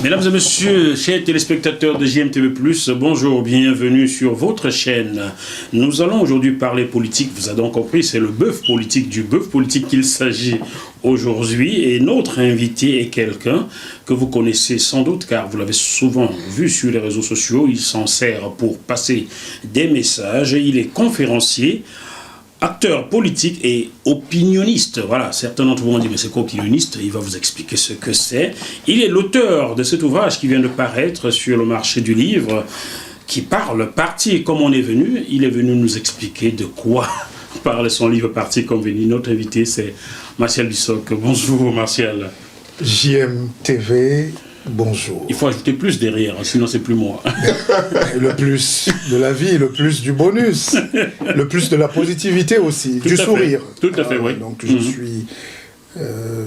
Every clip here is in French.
Mesdames et messieurs, chers téléspectateurs de JMTV+, bonjour, bienvenue sur votre chaîne. Nous allons aujourd'hui parler politique, vous avez donc compris, c'est le bœuf politique, du bœuf politique qu'il s'agit aujourd'hui. Et notre invité est quelqu'un que vous connaissez sans doute, car vous l'avez souvent vu sur les réseaux sociaux, il s'en sert pour passer des messages, il est conférencier, acteur politique et opinionniste. Voilà, certains d'entre vous ont dit, mais c'est quoi opinionniste? Il va vous expliquer ce que c'est. Il est l'auteur de cet ouvrage qui vient de paraître sur le marché du livre, qui parle Parti comme on est venu. Il est venu nous expliquer de quoi parle son livre Parti comme venu. Notre invité, c'est Martial Bissock. Bonjour, Martial. JMTV, bonjour. Il faut ajouter plus derrière, sinon c'est plus moi. Le plus de la vie, le plus du bonus, le plus de la positivité aussi, du sourire. Tout à fait, oui. Donc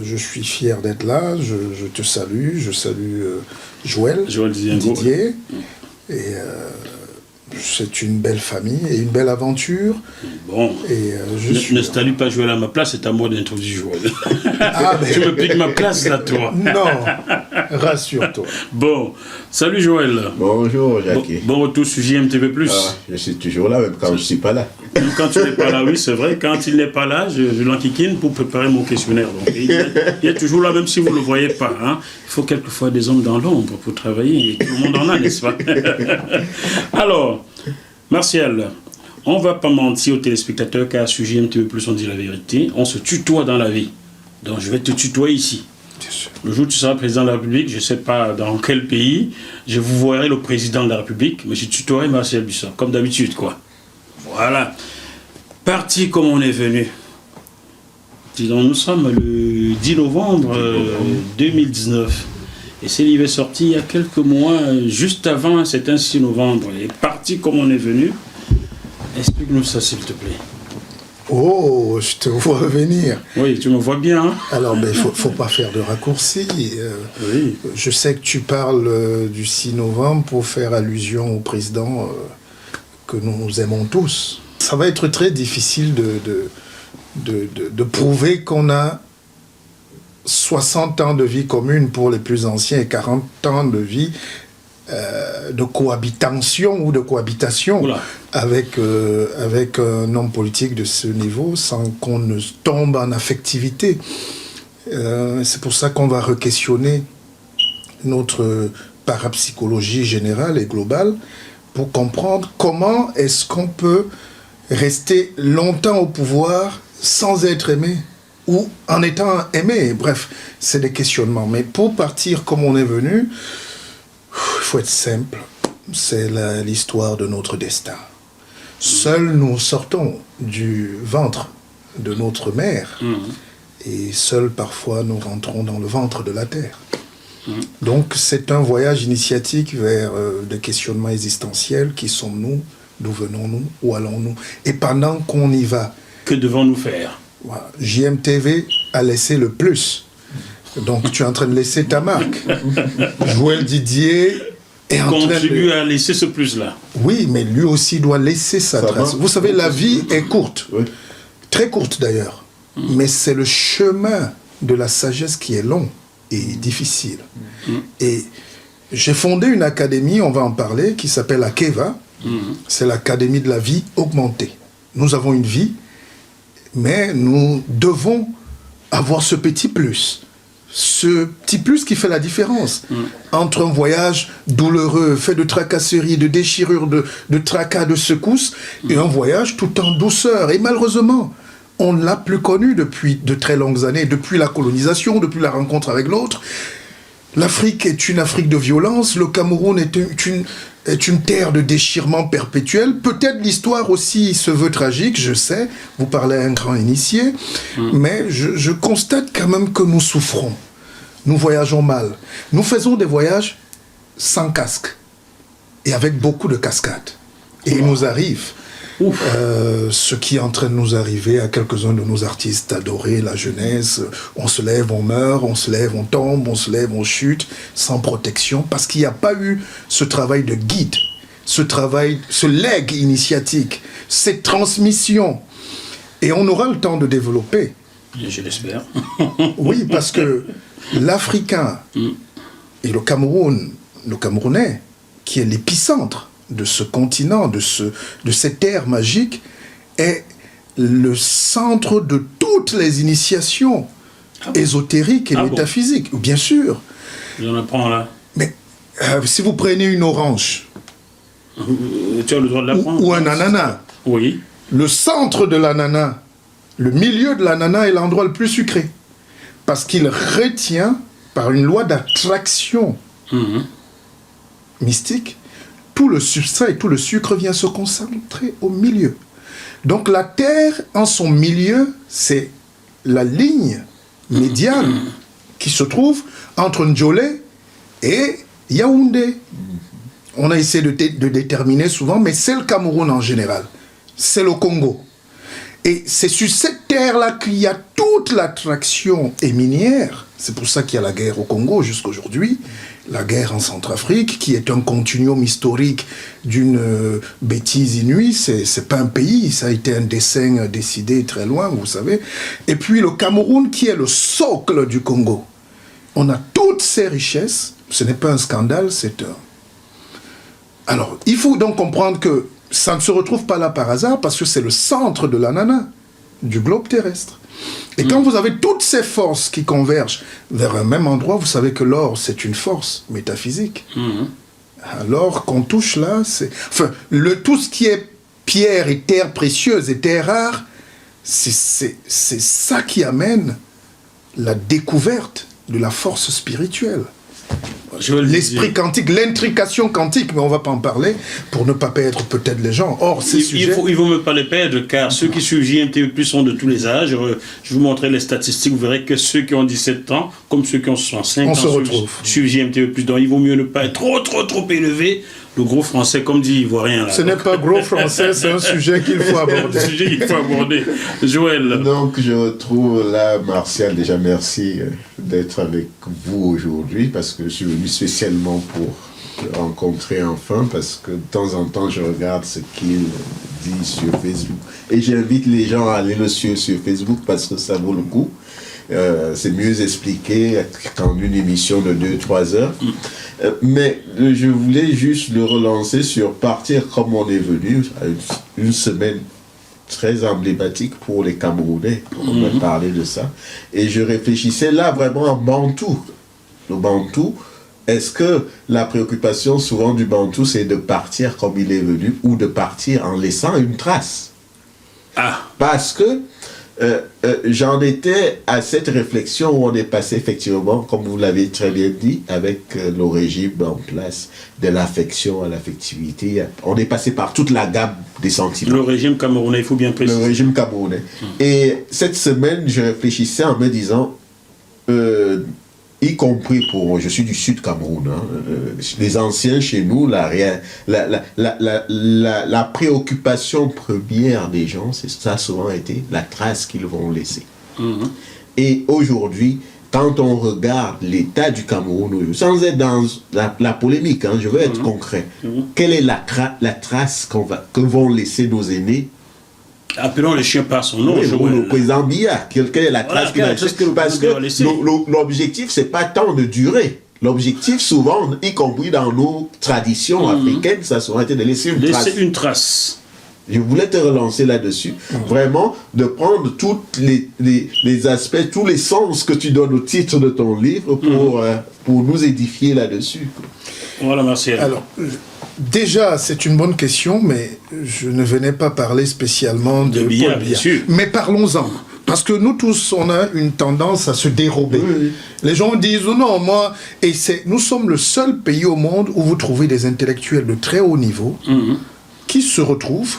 je suis fier d'être là, je te salue, je salue Joël Didier. Et c'est une belle famille et une belle aventure. Bon, et ne salue pas Joël à ma place, c'est à moi d'introduire Joël. Ah, tu me piques ma place là, toi. Non, rassure-toi. Bon, salut Joël. Bonjour Jackie. Bon retour sur JMTV+. Je suis toujours là, même quand je ne suis pas là. Quand tu n'es pas là, oui, c'est vrai. Quand il n'est pas là, je l'enquiquine pour préparer mon questionnaire. Donc, il est toujours là, même si vous ne le voyez pas. Hein. Il faut quelquefois des hommes dans l'ombre pour travailler. Et tout le monde en a, n'est-ce pas? Alors, Martial, on ne va pas mentir aux téléspectateurs, car sur JMTV+, on dit la vérité. On se tutoie dans la vie. Donc, je vais te tutoyer ici. Le jour où tu seras président de la République, je ne sais pas dans quel pays, je vous verrai le président de la République, mais je tutoierai Martial Bissock, comme d'habitude, quoi. Voilà. Parti comme on est venu. Disons, nous sommes le 10 novembre 2019. Et ce livre est sorti il y a quelques mois, juste avant, c'est un 6 novembre. Et parti comme on est venu. Explique-nous ça, s'il te plaît. Oh, je te vois venir. Oui, tu me vois bien. Hein? Alors, il ne faut pas faire de raccourcis. Oui. Je sais que tu parles du 6 novembre pour faire allusion au président que nous aimons tous. Ça va être très difficile de prouver qu'on a 60 ans de vie commune pour les plus anciens et 40 ans de vie de cohabitation ou de cohabitation avec un homme politique de ce niveau sans qu'on ne tombe en affectivité. C'est pour ça qu'on va re-questionner notre parapsychologie générale et globale pour comprendre comment est-ce qu'on peut rester longtemps au pouvoir sans être aimé ou en étant aimé. Bref, c'est des questionnements. Mais pour partir comme on est venu, il faut être simple. C'est l'histoire de notre destin. Seuls nous sortons du ventre de notre mère et seuls parfois nous rentrons dans le ventre de la terre. Donc c'est un voyage initiatique vers des questionnements existentiels. Qui sommes-nous? D'où venons-nous? Où allons-nous? Et pendant qu'on y va, que devons-nous faire? Voilà. JMTV a laissé le plus. Donc tu es en train de laisser ta marque. Joël Didier est en train de... Contribue à laisser ce plus-là. Oui, mais lui aussi doit laisser sa trace. Vous savez, la vie est courte. Oui. Très courte d'ailleurs. Mais c'est le chemin de la sagesse qui est long et difficile. Et j'ai fondé une académie, on va en parler, qui s'appelle Akeva. C'est l'Académie de la vie augmentée. Nous avons une vie, mais nous devons avoir ce petit plus. Ce petit plus qui fait la différence entre un voyage douloureux, fait de tracasseries, de déchirures, de tracas, de secousses, et un voyage tout en douceur. Et malheureusement, on ne l'a plus connu depuis de très longues années, depuis la colonisation, depuis la rencontre avec l'autre. L'Afrique est une Afrique de violence, le Cameroun est une terre de déchirement perpétuel. Peut-être l'histoire aussi se veut tragique, je sais, vous parlez à un grand initié, mais je constate quand même que nous souffrons. Nous voyageons mal. Nous faisons des voyages sans casque et avec beaucoup de cascades. Et il nous arrive ce qui est en train de nous arriver à quelques-uns de nos artistes adorés, la jeunesse. On se lève, on meurt, on se lève, on tombe, on se lève, on chute, sans protection, parce qu'il n'y a pas eu ce travail de guide, ce travail, ce legs initiatique, cette transmission. Et on aura le temps de développer. Je l'espère. Oui, parce que l'Africain Et le Camerounais, qui est l'épicentre de ce continent, de cette terre magique, est le centre de toutes les initiations ésotériques et métaphysiques. Bien sûr. J'en apprends là. Mais si vous prenez une orange, tu as le droit de l'apprendre. Ou un ananas. Oui. Le centre de l'ananas, le milieu de l'ananas est l'endroit le plus sucré. Parce qu'il retient, par une loi d'attraction mystique, tout le substrat et tout le sucre vient se concentrer au milieu. Donc la Terre, en son milieu, c'est la ligne médiane qui se trouve entre Ndjolé et Yaoundé. On a essayé de déterminer souvent, mais c'est le Cameroun en général. C'est le Congo. Et c'est sur cette terre-là qu'il y a toute l'attraction minière. C'est pour ça qu'il y a la guerre au Congo jusqu'à aujourd'hui. La guerre en Centrafrique, qui est un continuum historique d'une bêtise inouïe. C'est pas un pays, ça a été un dessein décidé très loin, vous savez. Et puis le Cameroun, qui est le socle du Congo. On a toutes ces richesses. Ce n'est pas un scandale, c'est un... Alors, il faut donc comprendre que ça ne se retrouve pas là par hasard, parce que c'est le centre de l'ananas, du globe terrestre. Et quand vous avez toutes ces forces qui convergent vers un même endroit, vous savez que l'or, c'est une force métaphysique. Alors qu'on touche là, c'est... Enfin, tout ce qui est pierre et terre précieuse et terre rare, c'est ça qui amène la découverte de la force spirituelle. L'esprit quantique, l'intrication quantique, mais on ne va pas en parler pour ne pas perdre peut-être les gens. Or, ces sujets... Il faut me pas les perdre, car ceux qui suivent JMTV+ sont de tous les âges. Je vous montrerai les statistiques, vous verrez que ceux qui ont 17 ans, comme ceux qui ont 65 ans, suivent JMTV+. Donc il vaut mieux ne pas être trop élevé. Le gros français, comme dit Ivoirien. Là, ce n'est pas gros français, c'est un sujet qu'il faut aborder. Un sujet qu'il faut aborder. Joël. Donc je retrouve là, Martial, déjà merci d'être avec vous aujourd'hui, parce que je suis venu spécialement pour te rencontrer enfin, parce que de temps en temps je regarde ce qu'il dit sur Facebook. Et j'invite les gens à aller le suivre sur Facebook, parce que ça vaut le coup. C'est mieux expliqué qu'en une émission de 2-3 heures. Mais je voulais juste le relancer sur partir comme on est venu, une semaine très emblématique pour les Camerounais. On a parlé de ça. Et je réfléchissais là vraiment en Bantou. Le Bantou, est-ce que la préoccupation souvent du Bantou, c'est de partir comme il est venu, ou de partir en laissant une trace? Parce que j'en étais à cette réflexion où on est passé effectivement, comme vous l'avez très bien dit, avec le régime en place, de l'affection à l'affectivité. On est passé par toute la gamme des sentiments. Le régime camerounais, il faut bien préciser. Le régime camerounais. Et cette semaine, je réfléchissais en me disant, y compris pour... Je suis du Sud Cameroun. Les anciens chez nous, la préoccupation première des gens, ça a souvent été la trace qu'ils vont laisser. Et aujourd'hui, quand on regarde l'état du Cameroun, sans être dans la polémique, je veux être concret, quelle est la trace que vont laisser nos aînés? Appelons les chiens par son nom. Le président Biya, quelle est la trace qu'il va laisser? Parce que l'objectif, c'est pas tant de durer. L'objectif, souvent, y compris dans nos traditions africaines, ça serait été de laisser une trace. Je voulais te relancer là-dessus. Vraiment, de prendre tous les aspects, tous les sens que tu donnes au titre de ton livre pour nous édifier là-dessus. Voilà, merci. Alors, déjà, c'est une bonne question, mais je ne venais pas parler spécialement de Biya, Paul Biya. Mais parlons-en. Parce que nous tous, on a une tendance à se dérober. Les gens disent, non, moi... Et nous sommes le seul pays au monde où vous trouvez des intellectuels de très haut niveau qui se retrouvent.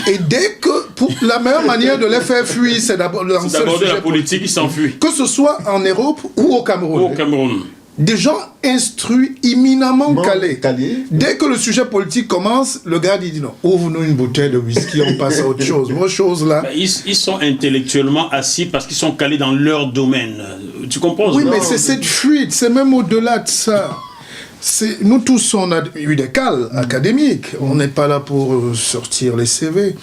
Et dès que, pour la meilleure manière de les faire fuir, c'est d'aborder la politique, ils s'enfuient. Que ce soit en Europe ou au Cameroun. Des gens instruits, imminemment calés. Dès que le sujet politique commence, le gars dit non, ouvre-nous une bouteille de whisky, on passe à autre chose. Vos choses là. Ils sont intellectuellement assis parce qu'ils sont calés dans leur domaine. Tu comprends? Oui, mais c'est cette fuite, c'est même au-delà de ça. Nous tous, on a eu des cales académiques. On n'est pas là pour sortir les CV.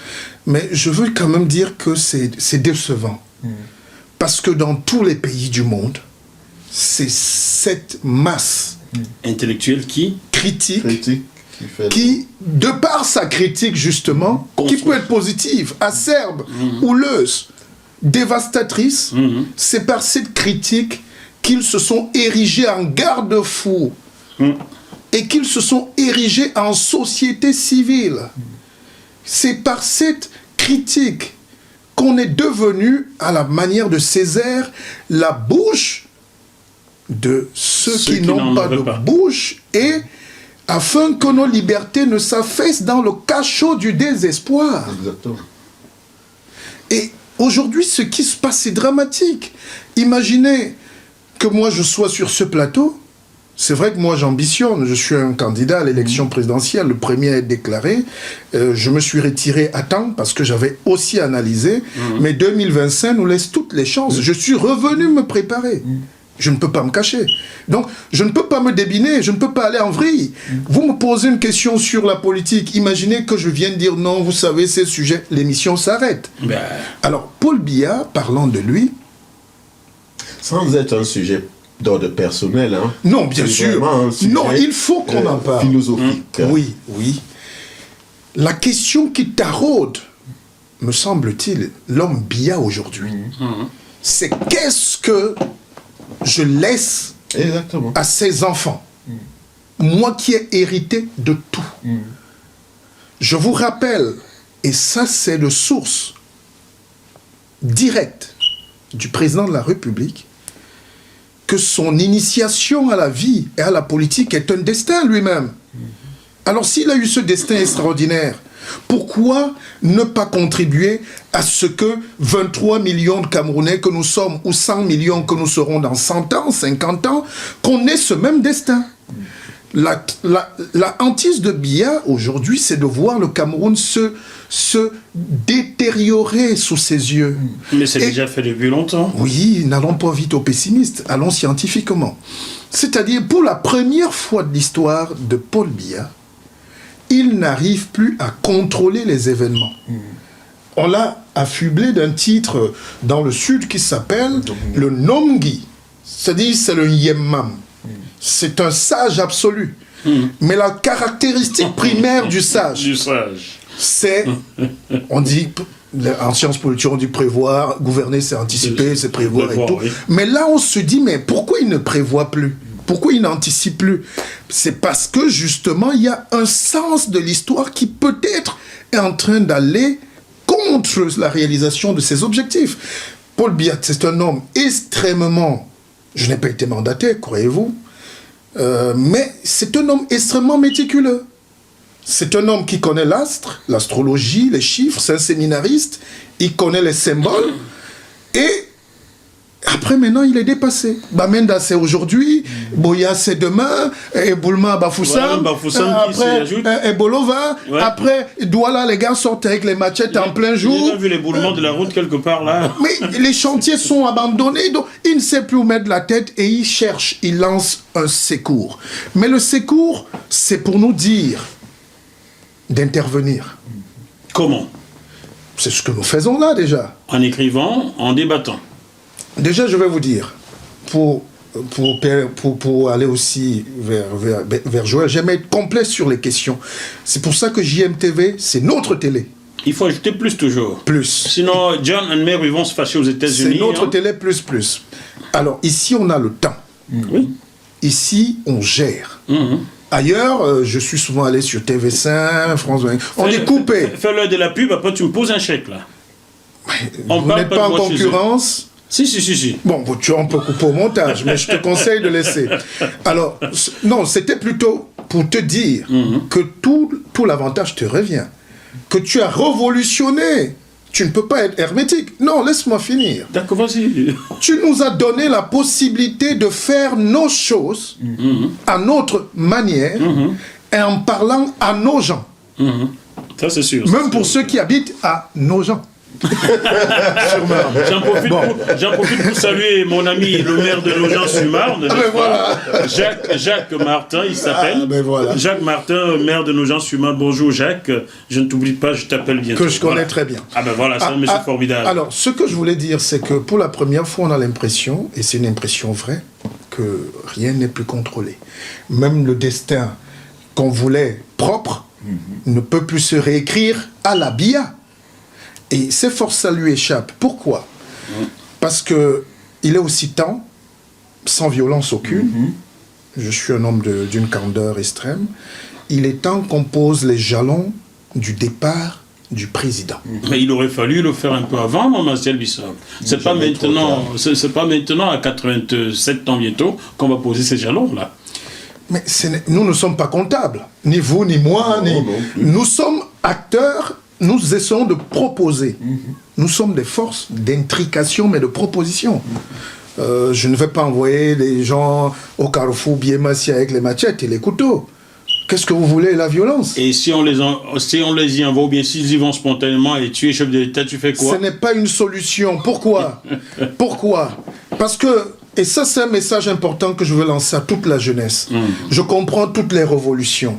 Mais je veux quand même dire que c'est décevant. Parce que dans tous les pays du monde, c'est cette masse Intellectuel qui critique, qui, de par sa critique justement, qui peut être positive, acerbe, houleuse, dévastatrice, c'est par cette critique qu'ils se sont érigés en garde-fous et qu'ils se sont érigés en société civile. C'est par cette critique qu'on est devenu, à la manière de Césaire, la bouche de ceux qui n'ont pas de bouche, et afin que nos libertés ne s'affaissent dans le cachot du désespoir. Exactement. Et aujourd'hui, ce qui se passe, c'est dramatique. Imaginez que moi, je sois sur ce plateau. C'est vrai que moi, j'ambitionne. Je suis un candidat à l'élection présidentielle, le premier à être déclaré. Je me suis retiré à temps parce que j'avais aussi analysé. Mais 2025 nous laisse toutes les chances. Je suis revenu me préparer. Je ne peux pas me cacher. Donc, je ne peux pas me débiner, je ne peux pas aller en vrille. Vous me posez une question sur la politique. Imaginez que je vienne dire non, vous savez, ces sujets, l'émission s'arrête. Alors, Paul Biya, parlant de lui... Sans être un sujet d'ordre personnel, hein. Non, bien sûr. Non, il faut qu'on en parle. Philosophique. Oui, oui. La question qui taraude, me semble-t-il, l'homme Biya aujourd'hui, c'est qu'est-ce que je laisse à ses enfants, moi qui ai hérité de tout. Je vous rappelle, et ça c'est de source directe du président de la République, que son initiation à la vie et à la politique est un destin lui-même. Alors s'il a eu ce destin extraordinaire, pourquoi ne pas contribuer à ce que 23 millions de Camerounais que nous sommes, ou 100 millions que nous serons dans 100 ans, 50 ans, qu'on ait ce même destin? La hantise de Biya, aujourd'hui, c'est de voir le Cameroun se détériorer sous ses yeux. Mais c'est déjà fait depuis longtemps. Oui, n'allons pas vite aux pessimistes, allons scientifiquement. C'est-à-dire, pour la première fois de l'histoire de Paul Biya, il n'arrive plus à contrôler les événements. On l'a affublé d'un titre dans le sud qui s'appelle le Nomgi. C'est-à-dire, c'est le Yemmam. C'est un sage absolu. Mais la caractéristique primaire du sage, c'est, on dit, en sciences politiques, on dit prévoir, gouverner, c'est anticiper, c'est prévoir et tout. Oui. Mais là, on se dit, mais pourquoi il ne prévoit plus? Pourquoi il n'anticipe plus? C'est parce que, justement, il y a un sens de l'histoire qui, peut-être, est en train d'aller contre la réalisation de ses objectifs. Paul Biya, c'est un homme extrêmement... Je n'ai pas été mandaté, croyez-vous, mais c'est un homme extrêmement méticuleux. C'est un homme qui connaît l'astre, l'astrologie, les chiffres, c'est un séminariste, il connaît les symboles, et après maintenant il est dépassé. Bamenda c'est aujourd'hui, Boya c'est demain, et Boulma Bafoussam, après Ebolova, après Douala les gars sortent avec les machettes en plein jour. J'ai vu les boulements de la route quelque part là. Mais les chantiers sont abandonnés, donc il ne sait plus où mettre la tête et il cherche, il lance un secours. Mais le secours, c'est pour nous dire d'intervenir. Comment? C'est ce que nous faisons là déjà. En écrivant, en débattant. Déjà, je vais vous dire, pour aller aussi vers Joël, j'aime être complet sur les questions. C'est pour ça que JMTV, c'est notre télé. Il faut ajouter plus toujours. Plus. Sinon, John et Mary vont se fâcher aux États-Unis. C'est notre télé plus. Alors, ici, on a le temps. Oui. Ici, on gère. Ailleurs, je suis souvent allé sur TV5, France 20. On est coupé. Fais-le de la pub, après tu me poses un chèque là. Vous n'êtes pas en concurrence. Si. Bon, on peut couper au montage, mais je te conseille de laisser. Alors, non, c'était plutôt pour te dire que tout l'avantage te revient. Que tu as révolutionné. Tu ne peux pas être hermétique. Non, laisse-moi finir. D'accord, vas-y. Tu nous as donné la possibilité de faire nos choses à notre manière et en parlant à nos gens. Ça, c'est sûr. Même pour ceux qui habitent à nos gens. J'en profite pour saluer mon ami le maire de Nogent-sur-Marne. Jacques Martin, il s'appelle. Jacques Martin, maire de Nogent-sur-Marne. Bonjour Jacques, je ne t'oublie pas, je t'appelle bientôt. Que je connais très bien. C'est un monsieur formidable. Alors, ce que je voulais dire, c'est que pour la première fois, on a l'impression, et c'est une impression vraie, que rien n'est plus contrôlé. Même le destin qu'on voulait propre ne peut plus se réécrire à la BIA. Et ces forces-là lui échappent. Pourquoi? Parce que il est aussi temps, sans violence aucune, je suis un homme d'une candeur extrême, il est temps qu'on pose les jalons du départ du président. Mais il aurait fallu le faire un peu avant, mon Martial Bissop. C'est pas maintenant, à 87 ans bientôt, qu'on va poser ces jalons-là. Mais nous ne sommes pas comptables, ni vous, ni moi, nous sommes acteurs, nous essayons de proposer. Nous sommes des forces d'intrication, mais de proposition. Je ne vais pas envoyer les gens au carrefour Biémassi avec les machettes et les couteaux. Qu'est-ce que vous voulez, la violence? Et si on les y envoie, ou bien s'ils y vont spontanément et tu es chef de l'État, tu fais quoi? Ce n'est pas une solution. Pourquoi? Pourquoi? Parce que, et ça c'est un message important que je veux lancer à toute la jeunesse. Je comprends toutes les révolutions.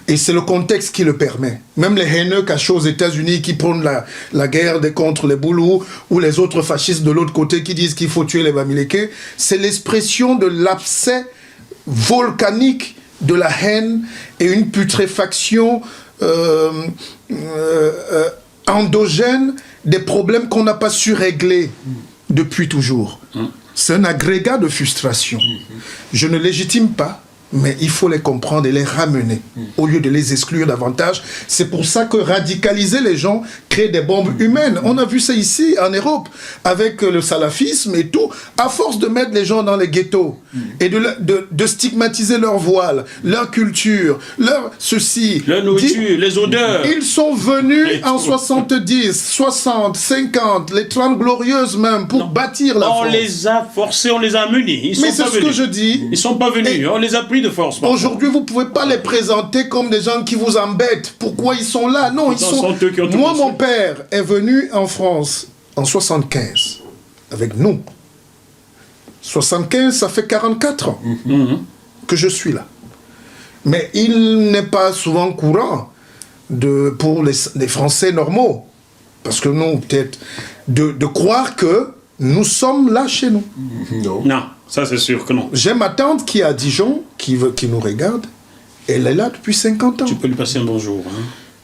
Et c'est le contexte qui le permet. Même les haineux cachés aux États-Unis qui prônent la guerre contre les Boulous ou les autres fascistes de l'autre côté qui disent qu'il faut tuer les Bamileke, c'est l'expression de l'abcès volcanique de la haine et une putréfaction endogène des problèmes qu'on n'a pas su régler depuis toujours. C'est un agrégat de frustration. Je ne légitime pas, mais il faut les comprendre et les ramener au lieu de les exclure davantage. C'est pour ça que radicaliser les gens crée des bombes humaines. On a vu ça ici en Europe avec le salafisme et tout. À force de mettre les gens dans les ghettos et de stigmatiser leur voile, leur culture, leur ceci, leur nourriture, les odeurs. Ils sont venus en 70, 60, 50, les 30 glorieuses même pour bâtir la France. On les a forcés, on les a menés. Mais c'est ce que je dis. Ils sont pas venus, on les a pris de force. Aujourd'hui, vous ne pouvez pas les présenter comme des gens qui vous embêtent. Pourquoi ils sont là? Non, ils sont... eux qui ont tout Moi, pensé. mon père est venu en France en 75, avec nous. 75, ça fait 44 ans que je suis là. Mais il n'est pas souvent courant pour les Français normaux, parce que nous, peut-être, de croire que nous sommes là chez nous. Non, ça c'est sûr que non. J'ai ma tante qui est à Dijon, qui nous regarde. Elle est là depuis 50 ans. Tu peux lui passer un bonjour. Hein.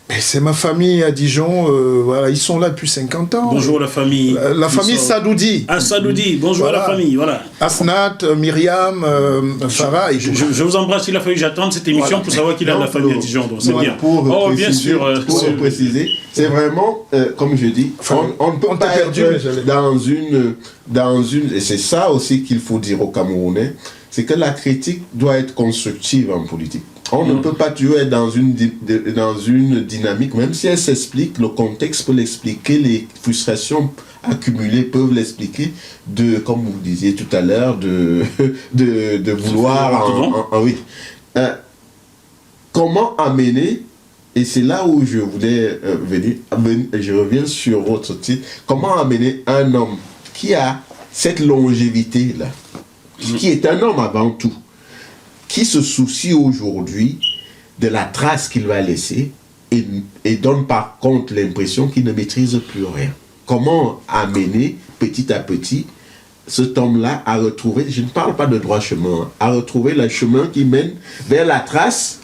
Et c'est ma famille à Dijon, voilà, ils sont là depuis 50 ans. Bonjour la famille. La famille Sadoudi. Ah, Sadoudi, bonjour Voilà. à la famille, voilà. Asnat, Myriam, Farah et tout. Je vous embrasse, il a fallu que j'attende cette émission pour savoir qu'il a de la famille à Dijon, donc c'est bien. Pour bien sûr. Pour préciser, c'est vraiment, comme je dis, on ne peut pas être dans une... Et c'est ça aussi qu'il faut dire aux Camerounais, c'est que la critique doit être constructive en politique. On ne peut pas toujours être dans une dynamique, même si elle s'explique, le contexte peut l'expliquer, les frustrations accumulées peuvent l'expliquer, comme vous disiez tout à l'heure, de vouloir... oui. Comment amener, et c'est là où je voulais venir, je reviens sur votre titre, comment amener un homme qui a cette longévité-là, qui est un homme avant tout, qui se soucie aujourd'hui de la trace qu'il va laisser et donne par contre l'impression qu'il ne maîtrise plus rien. Comment amener petit à petit cet homme-là à retrouver, je ne parle pas de droit chemin, à retrouver le chemin qui mène vers la trace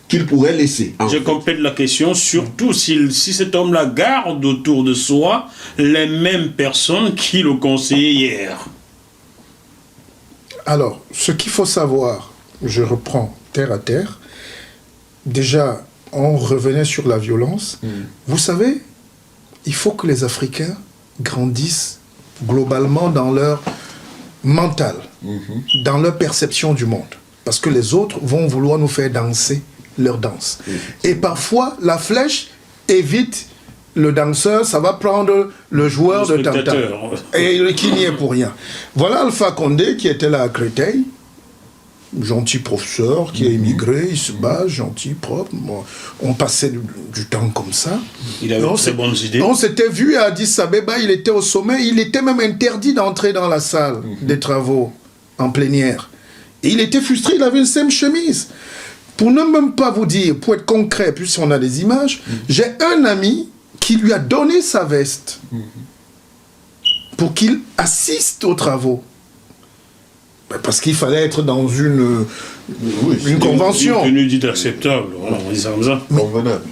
qu'il pourrait laisser. Je complète la question, surtout si cet homme-là garde autour de soi les mêmes personnes qui le conseillaient hier. Alors, ce qu'il faut savoir, je reprends terre à terre. Déjà, on revenait sur la violence. Vous savez, il faut que les Africains grandissent globalement dans leur mental, dans leur perception du monde. Parce que les autres vont vouloir nous faire danser leur danse. Et parfois, la flèche évite le danseur, ça va prendre le joueur de Tintin. Et qui n'y est pour rien. Voilà Alpha Condé qui était là à Créteil. Gentil professeur qui est immigré, il se bat, gentil, propre. Bon, on passait du temps comme ça. Il avait de très bonnes idées. On s'était vu à Addis Abeba, il était au sommet, il était même interdit d'entrer dans la salle des travaux en plénière. Et il était frustré, il avait une simple chemise. Pour ne même pas vous dire, pour être concret, puisqu'on a des images, j'ai un ami qui lui a donné sa veste pour qu'il assiste aux travaux. Parce qu'il fallait être dans une convention. Une tenue dite acceptable, voilà, on dit ça comme ça. Convenable.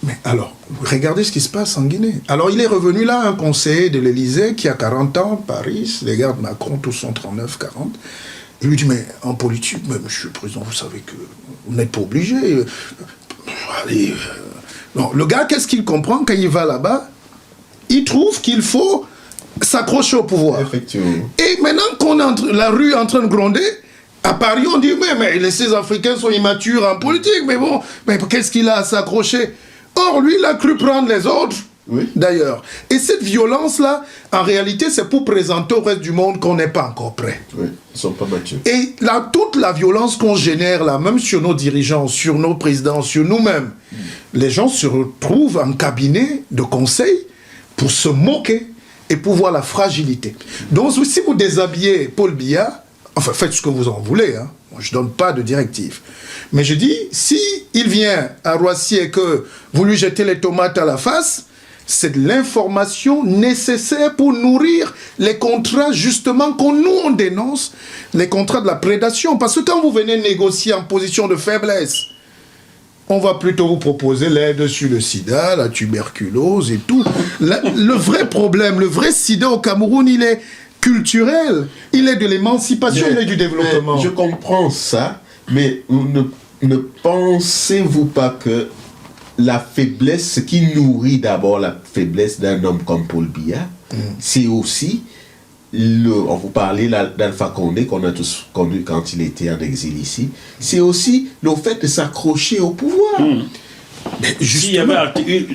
Mais alors, regardez ce qui se passe en Guinée. Alors, il est revenu là, un conseiller de l'Élysée qui a 40 ans, Paris, les gars de Macron, tous sont 39, 40. Il lui dit, mais en politique, mais monsieur le président, vous savez que vous n'êtes pas obligé. Allez. Non, le gars, qu'est-ce qu'il comprend quand il va là-bas? Il trouve qu'il faut s'accrocher au pouvoir. Effectivement. Et maintenant qu'on est la rue est en train de gronder, à Paris, on dit, mais ces Africains sont immatures en politique, mais bon, mais qu'est-ce qu'il a à s'accrocher? Or, lui, il a cru prendre les autres, d'ailleurs. Et cette violence-là, en réalité, c'est pour présenter au reste du monde qu'on n'est pas encore prêt. Oui, ils ne sont pas matures. Et là, toute la violence qu'on génère, là, même sur nos dirigeants, sur nos présidents, sur nous-mêmes, les gens se retrouvent en cabinet de conseil pour se moquer et pour voir la fragilité. Donc, si vous déshabillez Paul Biya, enfin, faites ce que vous en voulez, hein. Moi, je ne donne pas de directive. Mais je dis, si il vient à Roissy et que vous lui jetez les tomates à la face, c'est de l'information nécessaire pour nourrir les contrats, justement, on dénonce, les contrats de la prédation. Parce que quand vous venez négocier en position de faiblesse, on va plutôt vous proposer l'aide sur le sida, la tuberculose et tout. Le vrai problème, le vrai sida au Cameroun, il est culturel, il est de l'émancipation, il est du développement. Je comprends ça, mais ne pensez-vous pas que la faiblesse, ce qui nourrit d'abord la faiblesse d'un homme comme Paul Biya, c'est aussi, on vous parlait d'Alpha Condé qu'on a tous connu quand il était en exil ici, c'est aussi le fait de s'accrocher au pouvoir. S'il y avait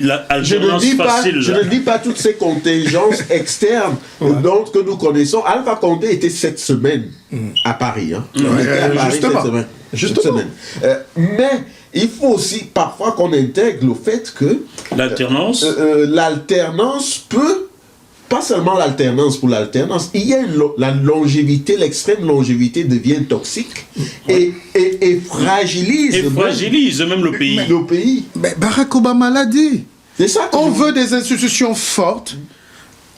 l'alternance facile. Je ne dis pas toutes ces contingences externes que nous connaissons. Alpha Condé était cette semaine à Paris. Hein. Il était à Paris cette semaine. Mais il faut aussi parfois qu'on intègre le fait que l'alternance peut, pas seulement l'alternance pour l'alternance, il y a la longévité, l'extrême longévité devient toxique et fragilise. Et fragilise même le pays. Le pays. Mais Barack Obama l'a dit. C'est ça on veut des institutions fortes.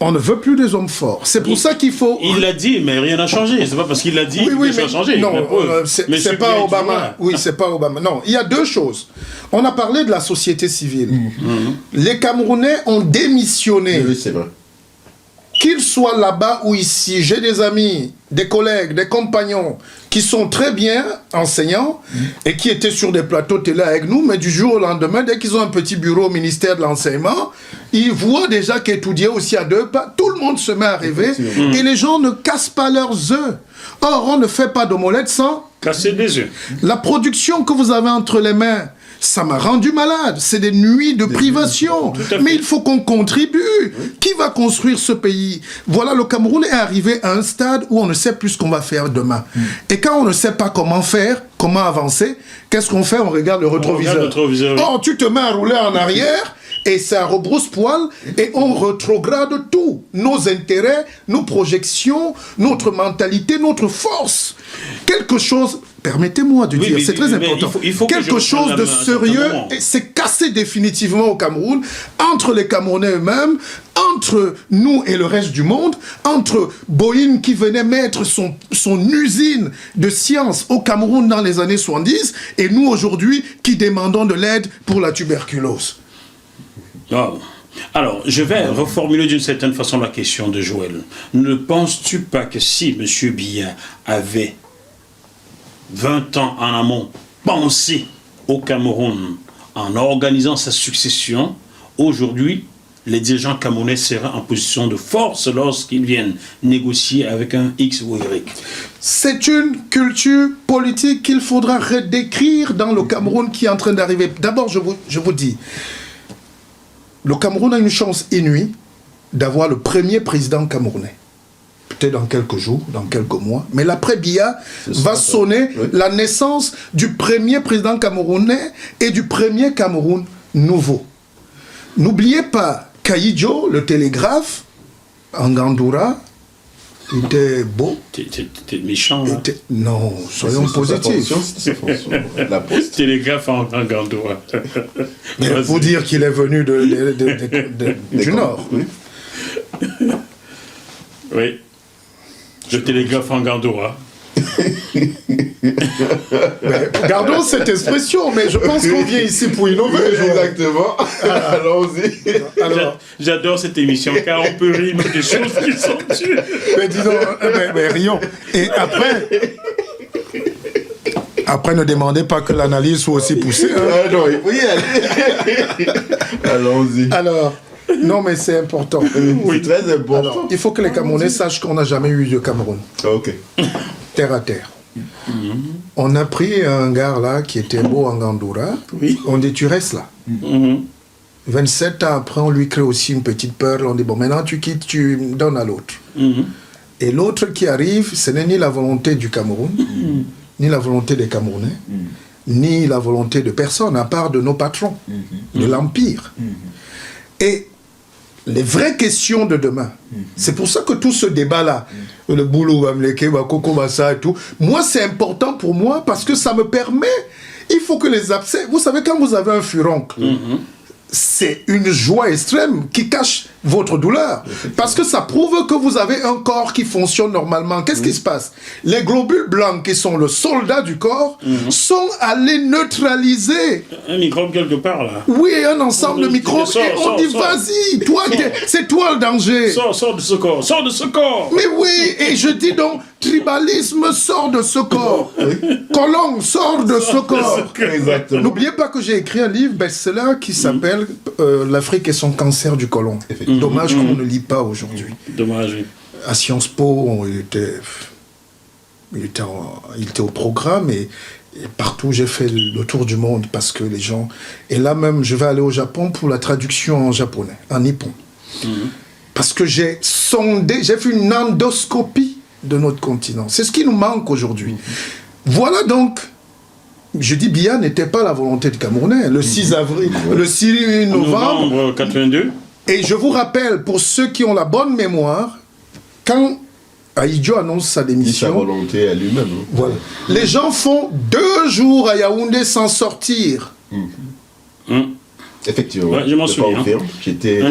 On ne veut plus des hommes forts. C'est pour ça qu'il faut... Il l'a dit, mais rien n'a changé. C'est pas parce qu'il l'a dit que ça a changé. Non, c'est pas Obama. Oui, c'est pas Obama. Non, il y a deux choses. On a parlé de la société civile. Les Camerounais ont démissionné. Oui, c'est vrai. Qu'ils soient là-bas ou ici, j'ai des amis, des collègues, des compagnons qui sont très bien enseignants et qui étaient sur des plateaux télé avec nous, mais du jour au lendemain, dès qu'ils ont un petit bureau au ministère de l'enseignement, ils voient déjà qu'étudier aussi à deux pas, tout le monde se met à rêver et les gens ne cassent pas leurs œufs. Or, on ne fait pas d'omelette sans casser des œufs. La production que vous avez entre les mains, ça m'a rendu malade. C'est des nuits de privation. Mais il faut qu'on contribue. Qui va construire ce pays? Voilà, le Cameroun est arrivé à un stade où on ne sait plus ce qu'on va faire demain. Et quand on ne sait pas comment faire, comment avancer, qu'est-ce qu'on fait? On regarde le rétroviseur. Oh, tu te mets à rouler en arrière et ça rebrousse-poil et on rétrograde tout. Nos intérêts, nos projections, notre mentalité, notre force. Quelque chose... Permettez-moi de dire, c'est très important. Il faut quelque chose de sérieux, et c'est cassé définitivement au Cameroun, entre les Camerounais eux-mêmes, entre nous et le reste du monde, entre Boeing qui venait mettre son usine de science au Cameroun dans les années 70, et nous aujourd'hui qui demandons de l'aide pour la tuberculose. Oh. Alors, je vais reformuler d'une certaine façon la question de Joël. Ne penses-tu pas que si M. Biya avait 20 ans en amont, pensé au Cameroun en organisant sa succession, aujourd'hui, les dirigeants camerounais seraient en position de force lorsqu'ils viennent négocier avec un X ou Y. C'est une culture politique qu'il faudra redécrire dans le Cameroun qui est en train d'arriver. D'abord, je vous dis, le Cameroun a une chance inouïe d'avoir le premier président camerounais. Peut-être dans quelques jours, dans quelques mois. Mais l'après Biya va sonner la naissance du premier président camerounais et du premier Cameroun nouveau. N'oubliez pas Kayidjo, le télégraphe, en Gandoura, était beau. T'es méchant, là. Non, soyons positifs. La poste. Télégraphe en Gandoura. Pour dire qu'il est venu du Nord. Oui. Le télégraphe en Gandoura. Gardons cette expression, mais je pense qu'on vient ici pour innover. Exactement. Allons-y. Alors, j'adore cette émission, car on peut rire des choses qui sont dures. Mais disons, mais rions. Et après, ne demandez pas que l'analyse soit aussi poussée. Hein. Non, il faut y aller. Allons-y. Alors, non, mais c'est important. Oui, très important. Alors, il faut que les Camerounais sachent qu'on n'a jamais eu de Cameroun. Ok. Terre à terre. On a pris un gars là qui était beau en Gandoura. Oui. On dit, tu restes là. 27 ans après, on lui crée aussi une petite peur. On dit, bon, maintenant tu quittes, tu donnes à l'autre. Et l'autre qui arrive, ce n'est ni la volonté du Cameroun, ni la volonté des Camerounais, ni la volonté de personne, à part de nos patrons, de l'Empire. Et les vraies questions de demain, c'est pour ça que tout ce débat-là, le boulot, ça et tout, moi, c'est important pour moi parce que ça me permet, il faut que les abcès, vous savez, quand vous avez un furoncle, c'est une joie extrême qui cache votre douleur. Parce que ça prouve que vous avez un corps qui fonctionne normalement. Qu'est-ce qui se passe? Les globules blancs, qui sont le soldat du corps, sont allés neutraliser... Un microbe quelque part, là. Oui, un ensemble de microbes. Et on dit, vas-y, toi, c'est toi le danger. Sors de ce corps, sors de ce corps. Mais oui, et je dis donc, tribalisme sort de ce corps. Colombe sort de ce corps. Exactement. N'oubliez pas que j'ai écrit un livre best-seller qui s'appelle L'Afrique et son cancer du côlon. Dommage qu'on ne lit pas aujourd'hui. Dommage, oui. À Sciences Po, il était au programme et partout j'ai fait le tour du monde parce que les gens... Et là même, je vais aller au Japon pour la traduction en japonais, en nippon. Parce que j'ai sondé, j'ai fait une endoscopie de notre continent. C'est ce qui nous manque aujourd'hui. Voilà donc... Je dis Biya n'était pas la volonté du Camerounais. Le 6 avril, le 6 novembre 82. Et je vous rappelle, pour ceux qui ont la bonne mémoire, quand Ahidjo annonce sa démission... Sa volonté à lui-même. Hein. Voilà. Les gens font 2 jours à Yaoundé sans sortir. Effectivement. Ouais, je m'en souviens.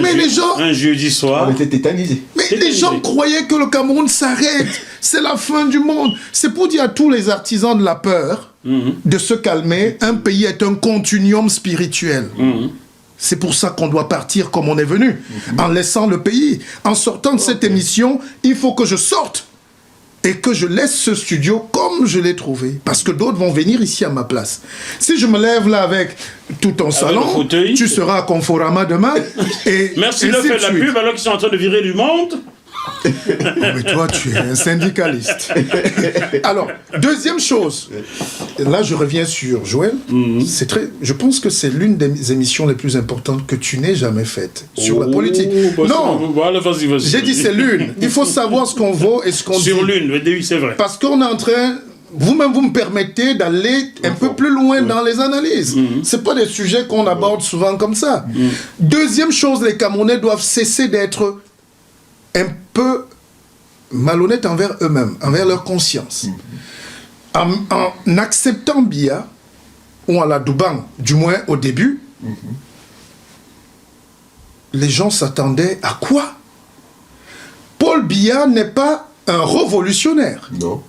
Mais les gens... Un jeudi soir. On était tétanisés. Mais les gens croyaient que le Cameroun s'arrête. C'est la fin du monde. C'est pour dire à tous les artisans de la peur de se calmer. Un pays est un continuum spirituel. C'est pour ça qu'on doit partir comme on est venu, en laissant le pays. En sortant de cette émission, il faut que je sorte et que je laisse ce studio comme je l'ai trouvé. Parce que d'autres vont venir ici à ma place. Si je me lève là avec tout ton salon, tu seras à Conforama demain. Et merci de faire la pub alors qu'ils sont en train de virer du monde. Mais toi, tu es un syndicaliste. Alors, deuxième chose. Là, je reviens sur Joël. Je pense que c'est l'une des émissions les plus importantes que tu n'aies jamais faites sur la politique. Non, vas-y. J'ai dit c'est l'une. Il faut savoir ce qu'on vaut et ce qu'on dit. Sur l'une, oui, c'est vrai. Parce qu'on est en train... Vous-même, vous me permettez d'aller un peu plus loin dans les analyses. C'est pas des sujets qu'on aborde souvent comme ça. Deuxième chose, les Camerounais doivent cesser d'être un peu malhonnêtes envers eux-mêmes, envers leur conscience. En acceptant Biya, ou en l'adoubant, du moins au début, les gens s'attendaient à quoi? Paul Biya n'est pas un révolutionnaire. Non.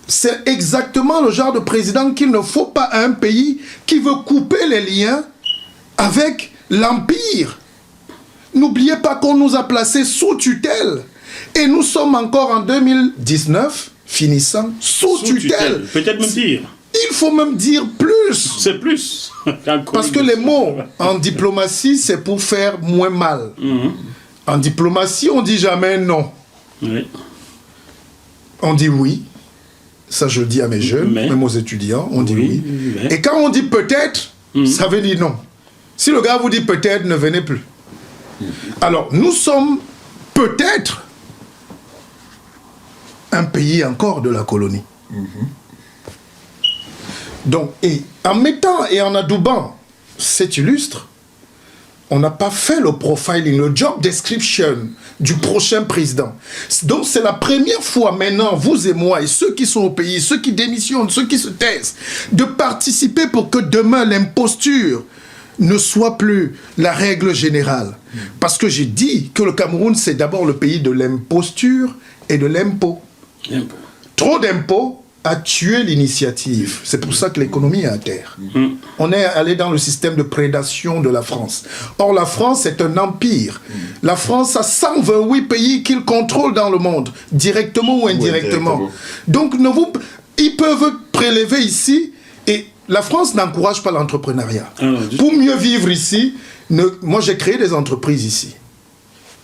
C'est exactement le genre de président qu'il ne faut pas à un pays qui veut couper les liens avec l'Empire. N'oubliez pas qu'on nous a placés sous tutelle. Et nous sommes encore en 2019, finissant, sous tutelle. Peut-être même dire. Il faut même dire plus. C'est plus. Parce que les mots en diplomatie, c'est pour faire moins mal. En diplomatie, on dit jamais non. Oui. On dit oui. Ça, je le dis à mes jeunes, même aux étudiants, on dit oui. Et quand on dit peut-être, ça veut dire non. Si le gars vous dit peut-être, ne venez plus. Alors, nous sommes peut-être un pays encore de la colonie. Donc, et en mettant et en adoubant cet illustre, on n'a pas fait le profiling, le job description du prochain président. Donc c'est la première fois maintenant, vous et moi, et ceux qui sont au pays, ceux qui démissionnent, ceux qui se taisent, de participer pour que demain l'imposture ne soit plus la règle générale. Parce que j'ai dit que le Cameroun, c'est d'abord le pays de l'imposture et de l'impôt. Trop d'impôts a tué l'initiative. C'est pour ça que l'économie est à terre. On est allé dans le système de prédation de la France. Or, la France est un empire. La France a 128 pays qu'il contrôle dans le monde, directement ou indirectement. Donc, ils peuvent prélever ici, et la France n'encourage pas l'entrepreneuriat. Pour mieux vivre ici, moi j'ai créé des entreprises ici.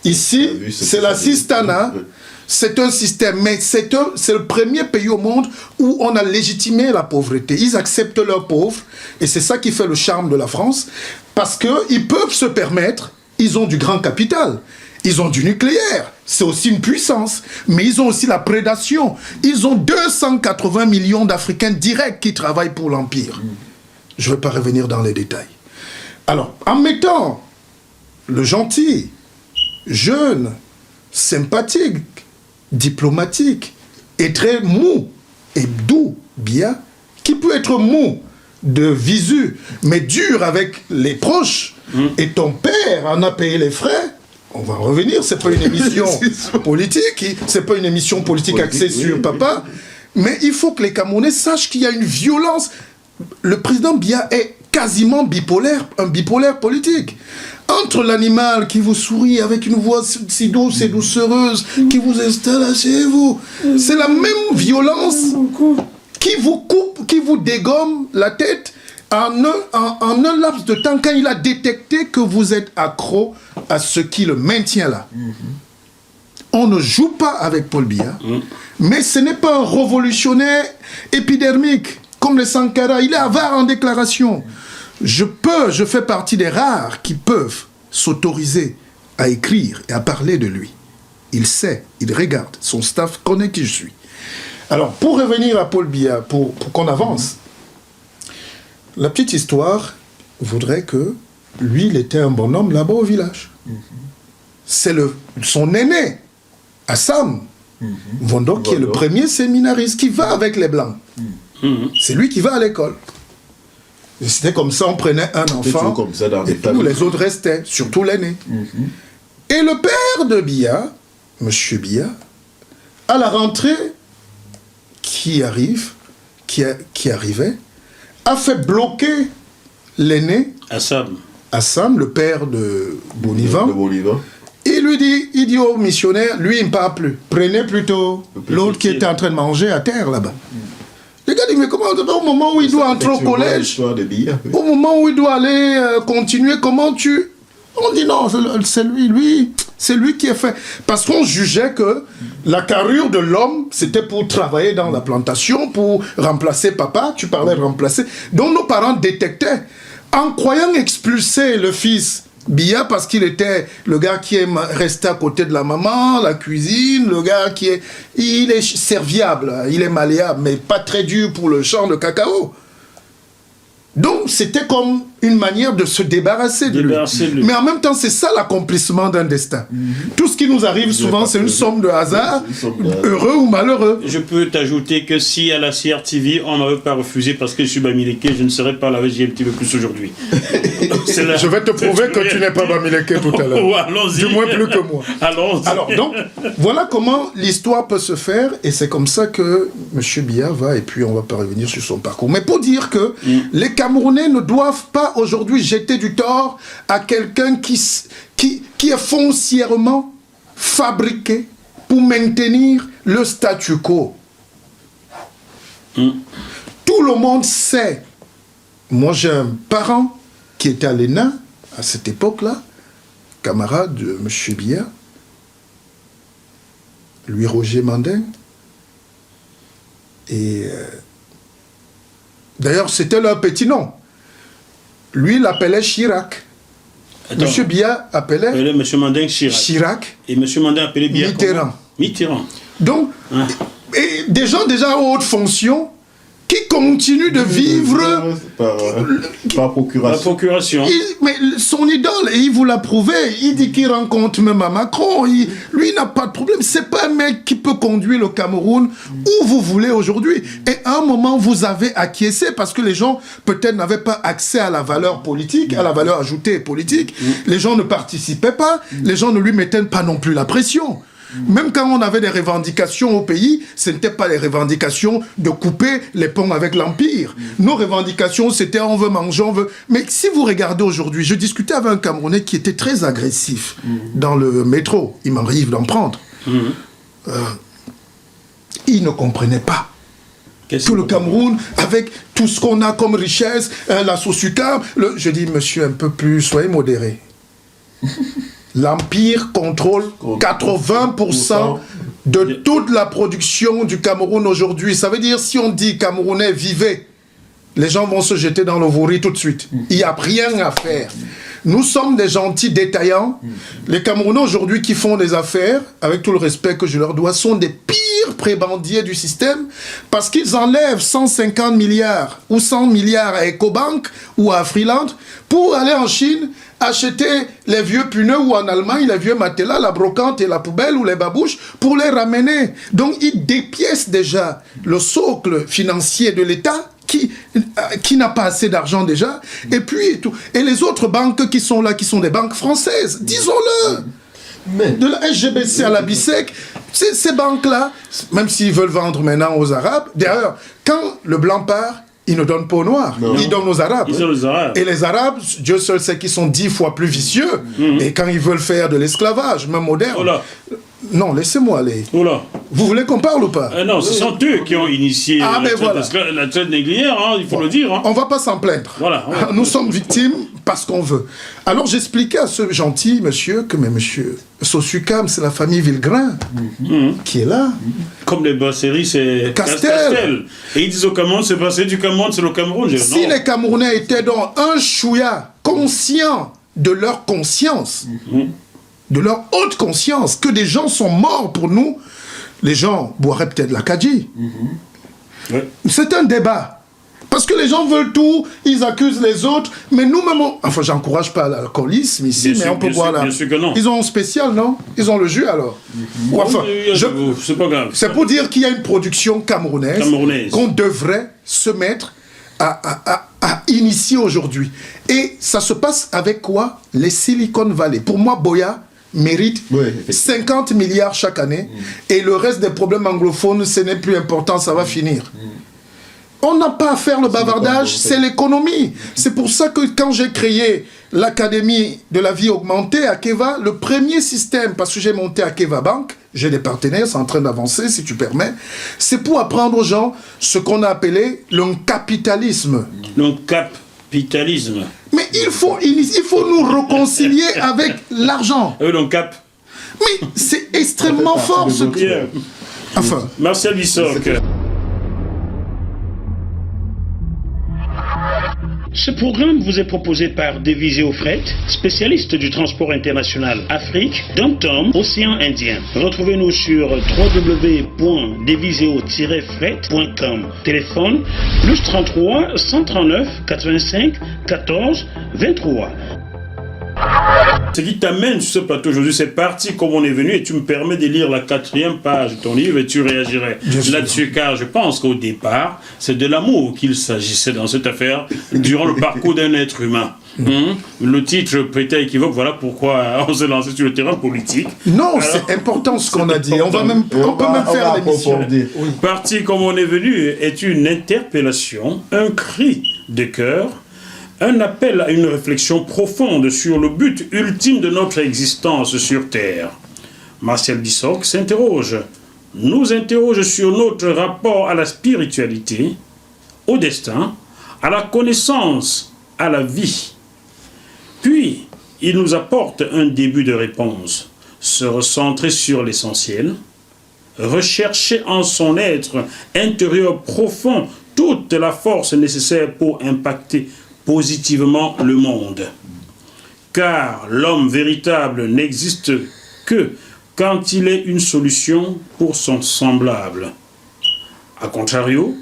Ici, c'est la Sistana. C'est un système, mais c'est le premier pays au monde où on a légitimé la pauvreté. Ils acceptent leurs pauvres, et c'est ça qui fait le charme de la France, parce qu'ils peuvent se permettre, ils ont du grand capital, ils ont du nucléaire, c'est aussi une puissance, mais ils ont aussi la prédation. Ils ont 280 millions d'Africains directs qui travaillent pour l'Empire. Je ne vais pas revenir dans les détails. Alors, en mettant le gentil, jeune, sympathique, diplomatique et très mou et doux, bien, qui peut être mou de visu, mais dur avec les proches, et ton père en a payé les frais. On va en revenir, c'est pas une émission politique, c'est pas une émission politique axée sur papa, mais il faut que les Camerounais sachent qu'il y a une violence. Le président Biya est quasiment bipolaire, un bipolaire politique. Entre l'animal qui vous sourit avec une voix si douce et doucereuse, qui vous installe chez vous, c'est la même violence qui vous coupe, qui vous dégomme la tête en un laps de temps quand il a détecté que vous êtes accro à ce qui le maintient là. On ne joue pas avec Paul Biya, mais ce n'est pas un révolutionnaire épidermique comme les Sankara. Il est avare en déclaration. Je fais partie des rares qui peuvent s'autoriser à écrire et à parler de lui. Il sait, il regarde, son staff connaît qui je suis. Alors, pour revenir à Paul Biya, pour qu'on avance, la petite histoire voudrait que lui, il était un bonhomme là-bas au village. C'est son aîné, Assam Vondo, qui est le premier séminariste qui va avec les Blancs. C'est lui qui va à l'école. C'était comme ça, on prenait un enfant, comme ça et tous les autres restaient, surtout l'aîné. Et le père de Biya, M. Biya, à la rentrée qui arrivait, a fait bloquer l'aîné, Assam, le père de Bonivan. Il lui dit, idiot missionnaire, lui il ne parle plus. Prenez plutôt l'autre qui était en train de manger à terre là-bas. Les gars disent, mais comment, au moment où il doit entrer au collège, au moment où il doit aller continuer, comment tu... On dit non, c'est lui, c'est lui qui est fait. Parce qu'on jugeait que la carrure de l'homme, c'était pour travailler dans la plantation, pour remplacer papa, tu parlais de remplacer. Donc nos parents détectaient, en croyant expulser le fils Biya, parce qu'il était le gars qui est resté à côté de la maman, la cuisine, le gars il est serviable, il est malléable, mais pas très dur pour le champ de cacao. Donc c'était comme une manière de se débarrasser de lui. Mais en même temps, c'est ça l'accomplissement d'un destin. Tout ce qui nous arrive souvent, c'est une somme de hasard, heureux ou malheureux. Je peux t'ajouter que si à la CRTV, on n'avait pas refusé parce que je suis Bamileke, je ne serais pas là avec un petit peu plus aujourd'hui. Je vais te prouver que tu n'es pas Bamileke tout à l'heure. Oh, du moins plus que moi. Alors donc, voilà comment l'histoire peut se faire, et c'est comme ça que M. Biya va, et puis on va pas revenir sur son parcours. Mais pour dire que les Camerounais ne doivent pas aujourd'hui jeter du tort à quelqu'un qui est foncièrement fabriqué pour maintenir le statu quo. Tout le monde sait. Moi, j'ai un parent qui était à l'ENA à cette époque-là, camarade de M. Biya, lui Roger Mandin. Et d'ailleurs, c'était leur petit nom. Lui, il l'appelait Chirac. M. Biya appelait M. Mandin Chirac. Et M. Mandin appelait Biya Mitterrand. Donc, et des gens déjà à haute fonction qui continuent de vivre par procuration. Mais son idole, et il vous l'a prouvé, il dit qu'il rencontre même à Macron, lui n'a pas de problème, c'est pas un mec qui peut conduire le Cameroun où vous voulez aujourd'hui. Et à un moment, vous avez acquiescé parce que les gens peut-être n'avaient pas accès à la valeur politique, à la valeur ajoutée politique, les gens ne participaient pas, les gens ne lui mettaient pas non plus la pression. Même quand on avait des revendications au pays, ce n'était pas les revendications de couper les ponts avec l'Empire. Nos revendications, c'était on veut manger, on veut... Mais si vous regardez aujourd'hui, je discutais avec un Camerounais qui était très agressif dans le métro. Il m'arrive d'en prendre. Il ne comprenait pas. Tout le Cameroun, avec tout ce qu'on a comme richesse, la Sosucam, je dis, monsieur, un peu plus, soyez modéré. L'Empire contrôle 80% de toute la production du Cameroun aujourd'hui. Ça veut dire, si on dit Camerounais, vivez, les gens vont se jeter dans le vouri tout de suite. Il n'y a rien à faire. Nous sommes des gentils détaillants. Les Camerounais aujourd'hui qui font des affaires, avec tout le respect que je leur dois, sont des pires prébendiers du système parce qu'ils enlèvent 150 milliards ou 100 milliards à Ecobank ou à Freeland pour aller en Chine acheter les vieux pneus ou en Allemagne les vieux matelas, la brocante et la poubelle ou les babouches pour les ramener. Donc ils dépiècent déjà le socle financier de l'État qui n'a pas assez d'argent déjà, et puis tout. Et les autres banques qui sont là, qui sont des banques françaises, disons-le, de la SGBC à la BISEC, ces banques-là, même s'ils veulent vendre maintenant aux Arabes, d'ailleurs, quand le blanc part, ils ne donnent pas aux Noirs, ils donnent aux Arabes. Ils donnent aux Arabes. Et les Arabes, Dieu seul sait qu'ils sont 10 fois plus vicieux, et quand ils veulent faire de l'esclavage, même moderne... Oh là. Non, laissez-moi aller. Oh là. Vous voulez qu'on parle ou pas? Non, ce sont eux qui ont initié la traite négrière, hein, il faut le dire. Hein. On ne va pas s'en plaindre. Voilà. Nous sommes victimes parce qu'on veut. Alors j'expliquais à ce gentil monsieur que, mais monsieur, Sosucam, c'est la famille Villegrain qui est là. Comme les brasseries, c'est Castel. Et ils disent au Cameroun, c'est passé du Cameroun, c'est le Cameroun. Si les Camerounais étaient donc un chouïa conscient de leur conscience, de leur haute conscience, que des gens sont morts pour nous, les gens boiraient peut-être l'Acadie. Ouais. C'est un débat. Parce que les gens veulent tout, ils accusent les autres, mais nous-mêmes, enfin, j'encourage pas l'alcoolisme ici, mais on peut boire là. Ils ont un spécial, non? Ils ont le jus alors. Ou enfin, c'est pas grave. C'est pour dire qu'il y a une production camerounaise. Qu'on devrait se mettre à initier aujourd'hui. Et ça se passe avec quoi? Les Silicon Valley. Pour moi, Boya mérite 50 milliards chaque année, et le reste des problèmes anglophones, ce n'est plus important, ça va finir. On n'a pas à faire le bavardage, c'est l'économie. C'est pour ça que quand j'ai créé l'Académie de la vie augmentée à Keva, le premier système, parce que j'ai monté à Keva Bank, j'ai des partenaires, c'est en train d'avancer, si tu permets, c'est pour apprendre aux gens ce qu'on a appelé le capitalisme. Le capitalisme. Mais il faut nous réconcilier avec l'argent. Le cap. Mais c'est extrêmement fort ce truc. Enfin. Martial Bissoc. Ce programme vous est proposé par Deviseo Fret, spécialiste du transport international Afrique, Dom-Tom, Océan Indien. Retrouvez-nous sur www.deviseo-fret.com. Téléphone +33 139 85 14 23. Ce qui t'amène sur ce plateau aujourd'hui, c'est parti comme on est venu, et tu me permets de lire la 4e page de ton livre et tu réagirais là-dessus, car je pense qu'au départ, c'est de l'amour qu'il s'agissait dans cette affaire durant le parcours d'un être humain. Le titre peut-être équivoque, voilà pourquoi on s'est lancé sur le terrain politique. Non, c'est important ce qu'on a dit. On peut même faire l'émission. Parti comme on est venu est une interpellation, un cri de cœur, un appel à une réflexion profonde sur le but ultime de notre existence sur Terre. Martial Bissoc nous interroge sur notre rapport à la spiritualité, au destin, à la connaissance, à la vie. Puis, il nous apporte un début de réponse, se recentrer sur l'essentiel, rechercher en son être intérieur profond toute la force nécessaire pour impacter positivement le monde. Car l'homme véritable n'existe que quand il est une solution pour son semblable. A contrario,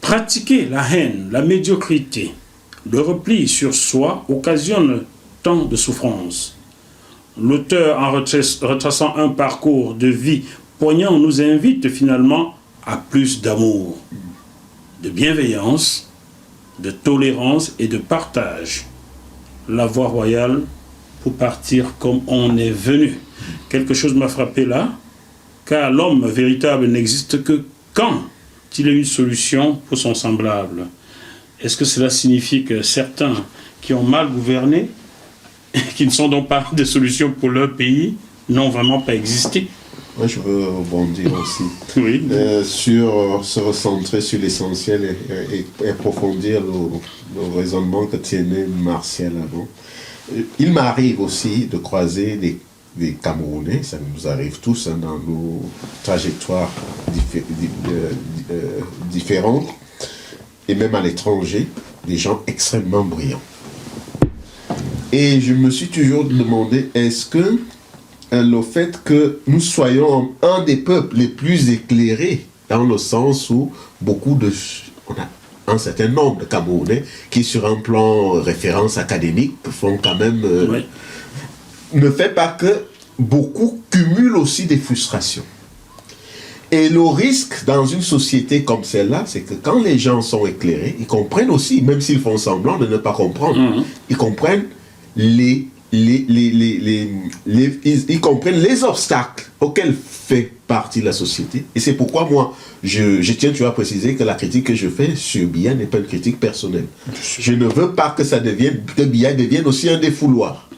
pratiquer la haine, la médiocrité, le repli sur soi occasionne tant de souffrances. L'auteur, en retraçant un parcours de vie poignant, nous invite finalement à plus d'amour, de bienveillance, de tolérance et de partage. La voie royale pour partir comme on est venu. Quelque chose m'a frappé là, car l'homme véritable n'existe que quand il y a une solution pour son semblable. Est-ce que cela signifie que certains qui ont mal gouverné, qui ne sont donc pas des solutions pour leur pays, n'ont vraiment pas existé? Moi, je veux rebondir aussi Oui. sur se recentrer sur l'essentiel et approfondir le raisonnement que tenait Martial avant. Il m'arrive aussi de croiser des Camerounais, ça nous arrive tous hein, dans nos trajectoires différentes, et même à l'étranger, des gens extrêmement brillants. Et je me suis toujours demandé, est-ce que le fait que nous soyons un des peuples les plus éclairés, dans le sens où on a un certain nombre de Camerounais qui, sur un plan référence académique, font quand même... ne fait pas que beaucoup cumulent aussi des frustrations. Et le risque dans une société comme celle-là, c'est que quand les gens sont éclairés, ils comprennent aussi, même s'ils font semblant de ne pas comprendre, ils comprennent ils comprennent les obstacles auxquels fait partie la société. Et c'est pourquoi moi, je tiens à préciser que la critique que je fais sur Biya n'est pas une critique personnelle. Je ne veux pas que Biya devienne aussi un défouloir.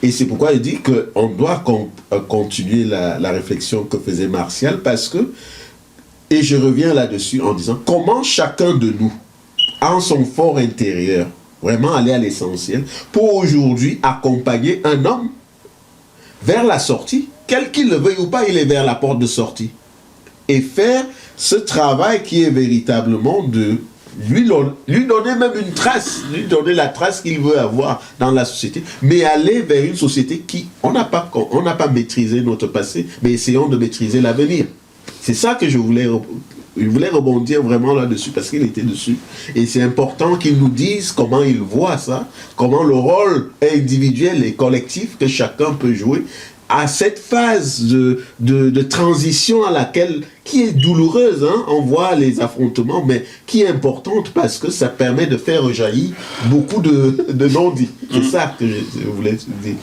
Et c'est pourquoi je dis qu'on doit continuer la réflexion que faisait Martial, parce que, et je reviens là-dessus en disant, comment chacun de nous, en son fort intérieur, vraiment aller à l'essentiel, pour aujourd'hui accompagner un homme vers la sortie, quel qu'il le veuille ou pas, il est vers la porte de sortie. Et faire ce travail qui est véritablement de lui donner même une trace, lui donner la trace qu'il veut avoir dans la société, mais aller vers une société qui, on n'a pas maîtrisé notre passé, mais essayons de maîtriser l'avenir. C'est ça que je voulais rebondir vraiment là-dessus, parce qu'il était dessus. Et c'est important qu'il nous dise comment il voit ça, comment le rôle individuel et collectif que chacun peut jouer à cette phase de transition à laquelle, qui est douloureuse, hein, on voit les affrontements, mais qui est importante parce que ça permet de faire rejaillir beaucoup de non-dits. C'est ça que je voulais dire.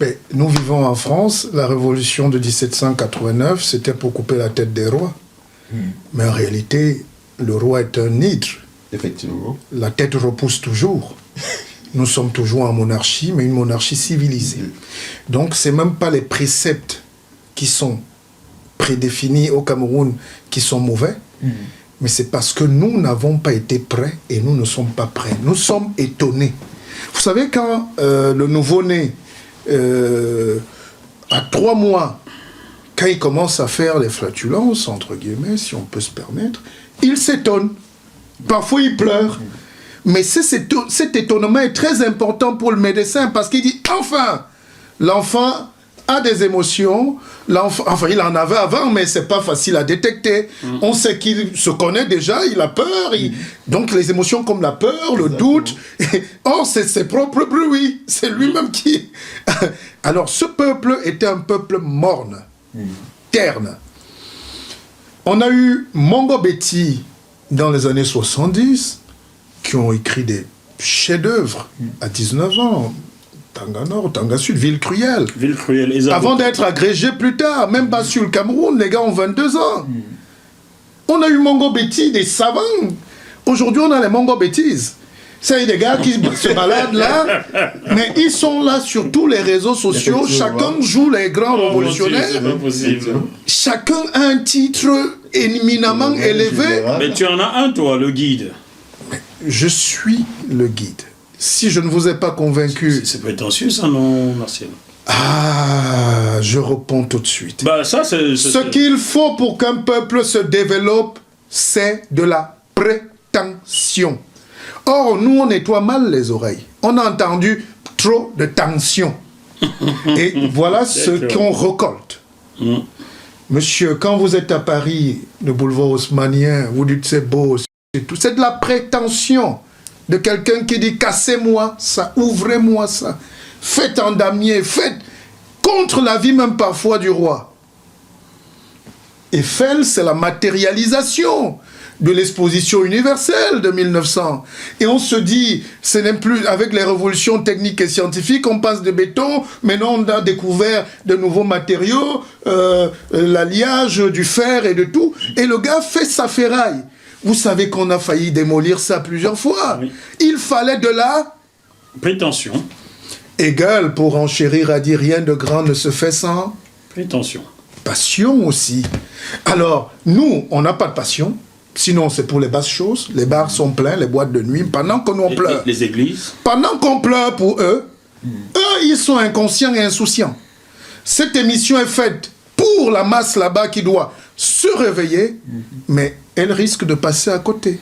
Mais nous vivons en France, la révolution de 1789, c'était pour couper la tête des rois. Mais en réalité, le roi est un hydre. Effectivement. La tête repousse toujours. Nous sommes toujours en monarchie, mais une monarchie civilisée. Donc, ce n'est même pas les préceptes qui sont prédéfinis au Cameroun qui sont mauvais, mais c'est parce que nous n'avons pas été prêts et nous ne sommes pas prêts. Nous sommes étonnés. Vous savez, quand le nouveau-né, à 3 mois, quand il commence à faire les flatulences, entre guillemets, si on peut se permettre, il s'étonne. Parfois, il pleure. Mais cet étonnement est très important pour le médecin parce qu'il dit, enfin, l'enfant a des émotions, enfin il en avait avant, mais c'est pas facile à détecter. On sait qu'il se connaît déjà, il a peur, donc les émotions comme la peur, le doute, c'est ses propres bruits, c'est lui-même qui... Alors ce peuple était un peuple morne, terne. On a eu Mongo Betty dans les années 70, qui ont écrit des chefs-d'œuvre à 19 ans. Tanga Nord, Tanga Sud, Ville Cruelle. Ville Cruelle. Avant d'être agrégés plus tard, même pas sur le Cameroun, les gars ont 22 ans. On a eu Mongo Betty, des savants. Aujourd'hui, on a les Mongo Betties. C'est des gars qui se baladent là, mais ils sont là sur tous les réseaux sociaux. Chacun joue les grands révolutionnaires. C'est pas possible. Chacun a un titre éminemment élevé. Mais tu en as un, toi, le guide. Je suis le guide. Si je ne vous ai pas convaincu... C'est prétentieux, ça, non, Martial? Ah, je réponds tout de suite. Bah, ça, Ce qu'il faut pour qu'un peuple se développe, c'est de la prétention. Or, nous, on nettoie mal les oreilles. On a entendu trop de tension. Et voilà ce qu'on récolte. Monsieur, quand vous êtes à Paris, le boulevard haussmannien, vous dites c'est beau, c'est de la prétention de quelqu'un qui dit cassez-moi ça, ouvrez-moi ça, faites en damier, faites contre la vie même parfois du roi. Eiffel, c'est la matérialisation de l'exposition universelle de 1900. Et on se dit, ce n'est plus, avec les révolutions techniques et scientifiques, on passe de béton, maintenant on a découvert de nouveaux matériaux, l'alliage du fer et de tout, et le gars fait sa ferraille. Vous savez qu'on a failli démolir ça plusieurs fois. Oui. Il fallait de la... prétention. Hegel, pour enchérir, a dit, rien de grand ne se fait sans... prétention. Passion aussi. Alors, nous, on n'a pas de passion. Sinon, c'est pour les basses choses. Les bars sont pleins, les boîtes de nuit. Pendant que nous, on pleure. Les églises. Pendant qu'on pleure pour eux, eux, ils sont inconscients et insouciants. Cette émission est faite pour la masse là-bas qui doit se réveiller, mais elle risque de passer à côté.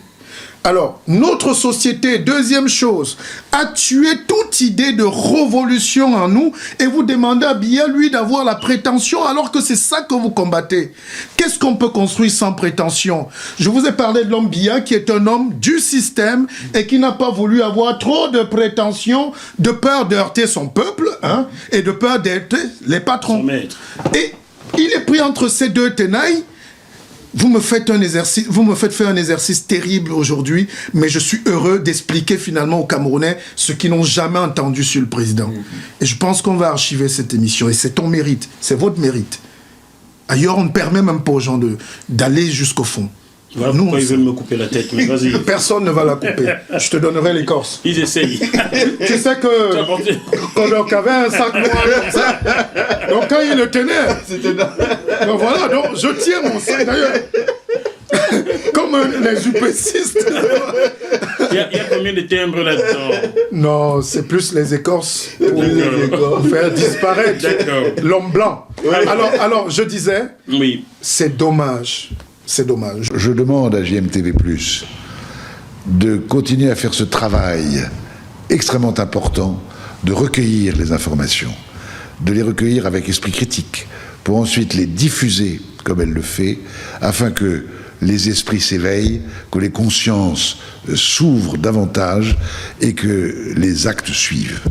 Alors, notre société, deuxième chose, a tué toute idée de révolution en nous et vous demandez à Biya, lui, d'avoir la prétention alors que c'est ça que vous combattez. Qu'est-ce qu'on peut construire sans prétention? Je vous ai parlé de l'homme Biya qui est un homme du système et qui n'a pas voulu avoir trop de prétention de peur de heurter son peuple et de peur d'être les patrons. Et il est pris entre ces deux tenailles. Vous me faites faire un exercice terrible aujourd'hui, mais je suis heureux d'expliquer finalement aux Camerounais ce qu'ils n'ont jamais entendu sur le président. Et je pense qu'on va archiver cette émission, et c'est ton mérite, c'est votre mérite. Ailleurs, on ne permet même pas aux gens d'aller jusqu'au fond. Voilà pourquoi ils veulent me couper la tête, mais vas-y. Personne ne va la couper. Je te donnerai l'écorce. Ils essayent. Tu sais que Kodok avait un sac noir comme ça. Donc quand il le tenait, donc voilà, donc je tiens mon sac d'ailleurs. Comme les UPCistes. Il y a combien de timbres là-dedans? Non, c'est plus les écorces pour faire disparaître l'homme blanc. Alors, je disais, oui. C'est dommage. C'est dommage. Je demande à JMTV+, de continuer à faire ce travail extrêmement important de recueillir les informations, de les recueillir avec esprit critique, pour ensuite les diffuser comme elle le fait, afin que les esprits s'éveillent, que les consciences s'ouvrent davantage et que les actes suivent.